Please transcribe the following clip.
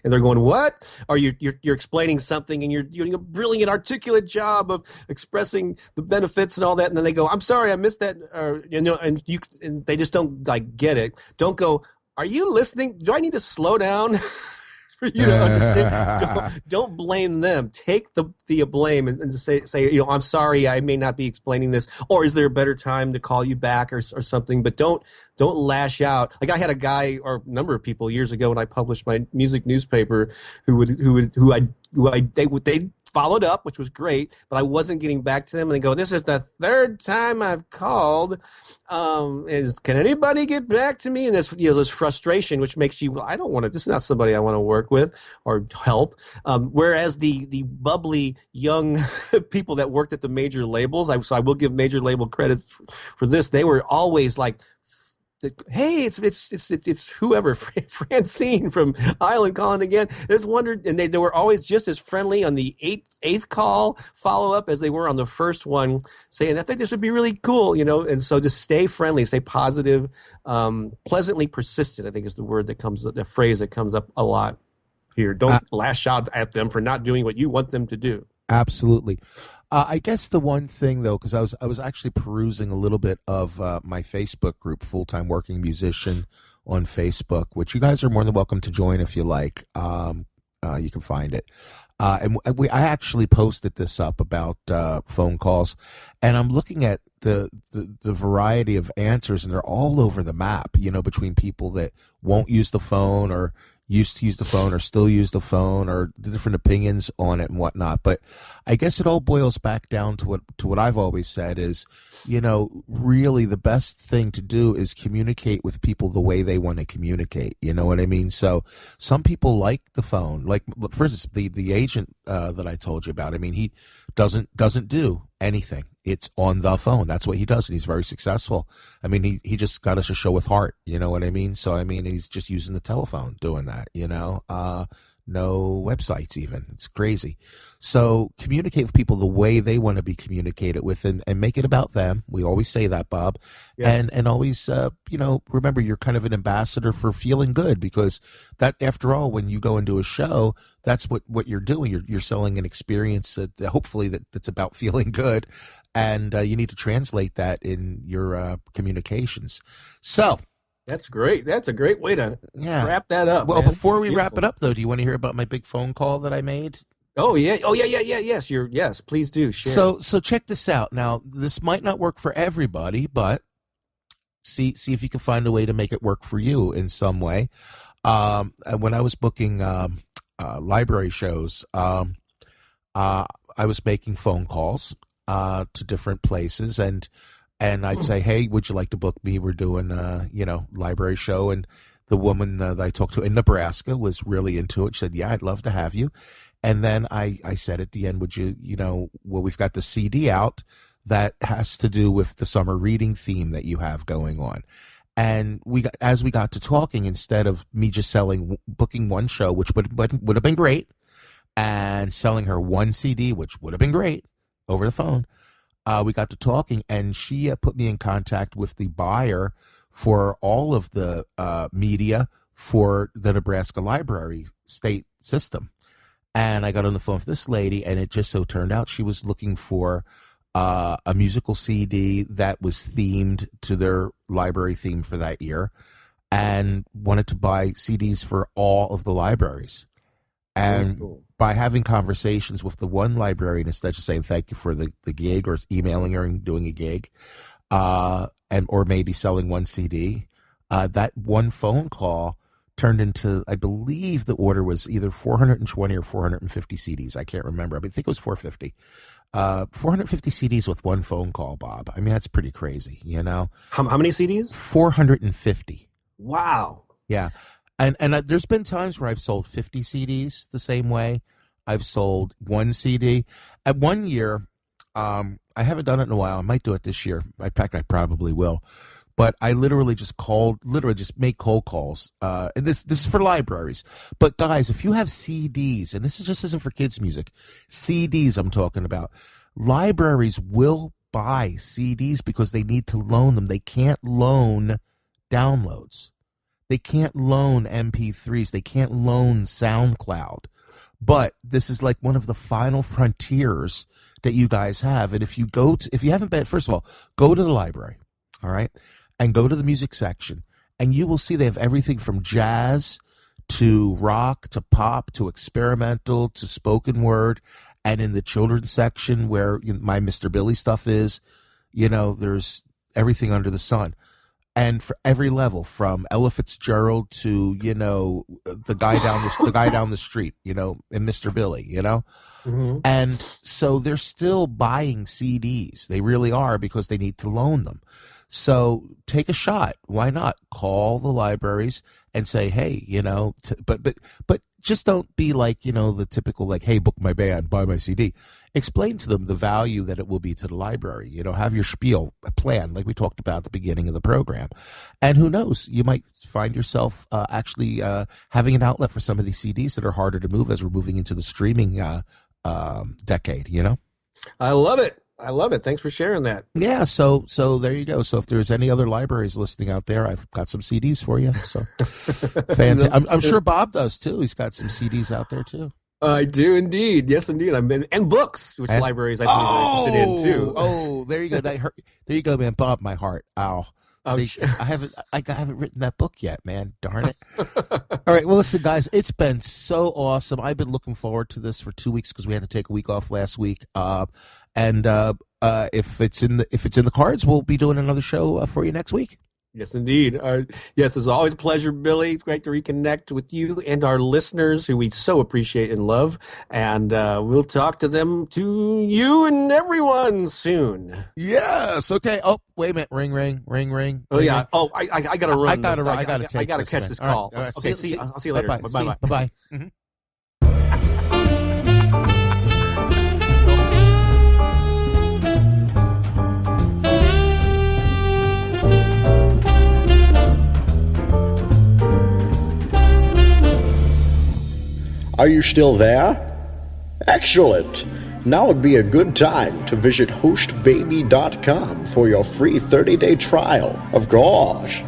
and they're going, what? Or you're explaining something and you're doing a brilliant, articulate job of expressing the benefits and all that, and then they go, I'm sorry, I missed that, and they just don't like get it. Don't go, are you listening? Do I need to slow down for you to understand? Don't blame them. Take the blame and just say, I'm sorry, I may not be explaining this, or is there a better time to call you back or something? But don't lash out. Like I had a guy or a number of people years ago when I published my music newspaper they followed up, which was great, but I wasn't getting back to them. And they go, this is the third time I've called. Can anybody get back to me? And there's this frustration, which makes you, I don't want to, this is not somebody I want to work with or help. Whereas the bubbly young people that worked at the major labels, so I will give major label credits for this. They were always like, hey, it's whoever, Francine from Island calling again. Just wondered, and they were always just as friendly on the eighth call follow up as they were on the first one, saying I think this would be really cool, And so just stay friendly, stay positive, pleasantly persistent. I think is the phrase that comes up a lot here. Don't lash out at them for not doing what you want them to do. Absolutely. I guess the one thing though, because I was actually perusing a little bit of my Facebook group, Full Time Working Musician on Facebook, which you guys are more than welcome to join if you like. You can find it. I actually posted this up about phone calls, and I'm looking at the variety of answers, and they're all over the map. Between people that won't use the phone or used to use the phone or still use the phone, or the different opinions on it and whatnot. But I guess it all boils back down to what I've always said is, really the best thing to do is communicate with people the way they want to communicate. You know what I mean? So some people like the phone. Like, for instance, the agent that I told you about, he doesn't do anything. It's on the phone. That's what he does, and he's very successful. He just got us a show with heart. You know what I mean? So, he's just using the telephone doing that, no websites even. It's crazy. So communicate with people the way they want to be communicated with, and make it about them. We always say that, Bob. Yes. And always, remember you're kind of an ambassador for feeling good, because that, after all, when you go into a show, that's what you're doing. You're selling an experience that hopefully that's about feeling good. And you need to translate that in your communications. So that's great. That's a great way to wrap that up. Well, man. Before we wrap it up, though, do you want to hear about my big phone call that I made? Oh yeah. Yes, please do. Share. So check this out. Now, this might not work for everybody, but see if you can find a way to make it work for you in some way. When I was booking library shows, I was making phone calls to different places, and I'd say, hey, would you like to book me? We're doing library show. And the woman that I talked to in Nebraska was really into it. She said, yeah, I'd love to have you. And then I said at the end, would you, we've got the CD out that has to do with the summer reading theme that you have going on. And as we got to talking, instead of me just booking one show, which would have been great, and selling her one CD, which would have been great over the phone, we got to talking, and she put me in contact with the buyer for all of the media for the Nebraska Library State System. And I got on the phone with this lady, and it just so turned out she was looking for a musical CD that was themed to their library theme for that year, and wanted to buy CDs for all of the libraries. And by having conversations with the one librarian, instead of saying thank you for the gig, or emailing her and doing a gig, or maybe selling one CD, that one phone call turned into, I believe the order was either 420 or 450 CDs. I can't remember. I think it was 450. 450 CDs with one phone call, Bob. That's pretty crazy, How many CDs? 450. Wow. Yeah. And there's been times where I've sold 50 CDs the same way. I've sold one CD. At one year, I haven't done it in a while. I might do it this year. In fact, I probably will. But I literally just make cold calls. And this is for libraries. But guys, if you have CDs, and this just isn't for kids' music, CDs I'm talking about, libraries will buy CDs because they need to loan them. They can't loan downloads. They can't loan MP3s. They can't loan SoundCloud. But this is like one of the final frontiers that you guys have. And if you haven't been, first of all, go to the library, all right, and go to the music section, and you will see they have everything from jazz to rock to pop to experimental to spoken word. And in the children's section where my Mr. Billy stuff is, there's everything under the sun. And for every level, from Ella Fitzgerald to the guy down the street, in Mr. Billy, Mm-hmm. And so they're still buying CDs. They really are, because they need to loan them. So take a shot. Why not call the libraries and say, hey, but just don't be like, the typical, like, hey, book my band, buy my CD. Explain to them the value that it will be to the library. Have your spiel, a plan, like we talked about at the beginning of the program. And who knows, you might find yourself actually having an outlet for some of these CDs that are harder to move as we're moving into the streaming decade, I love it. I love it. Thanks for sharing that. Yeah, so there you go. So if there's any other libraries listening out there, I've got some CDs for you. So fantastic. I'm sure Bob does too. He's got some CDs out there too. I do indeed. Yes, indeed. And books, which libraries I think are interested in too. Oh, there you go. There you go, man. Bob, my heart. Ow. See, I haven't written that book yet, man. Darn it. All right. Well, listen, guys, it's been so awesome. I've been looking forward to this for 2 weeks because we had to take a week off last week. And if it's in the cards, we'll be doing another show for you next week. Yes, indeed. Yes, it's always a pleasure, Billy. It's great to reconnect with you and our listeners, who we so appreciate and love. And we'll talk to you and everyone soon. Yes. Okay. Oh, wait a minute. Ring, ring, ring, ring. Oh, yeah. Ring. Oh, I got to run. I gotta catch this call. All right. Okay. I'll see you later. Bye-bye. Bye-bye. Bye-bye. Mm-hmm. Are you still there? Excellent! Now would be a good time to visit hostbaby.com for your free 30-day trial. Of course.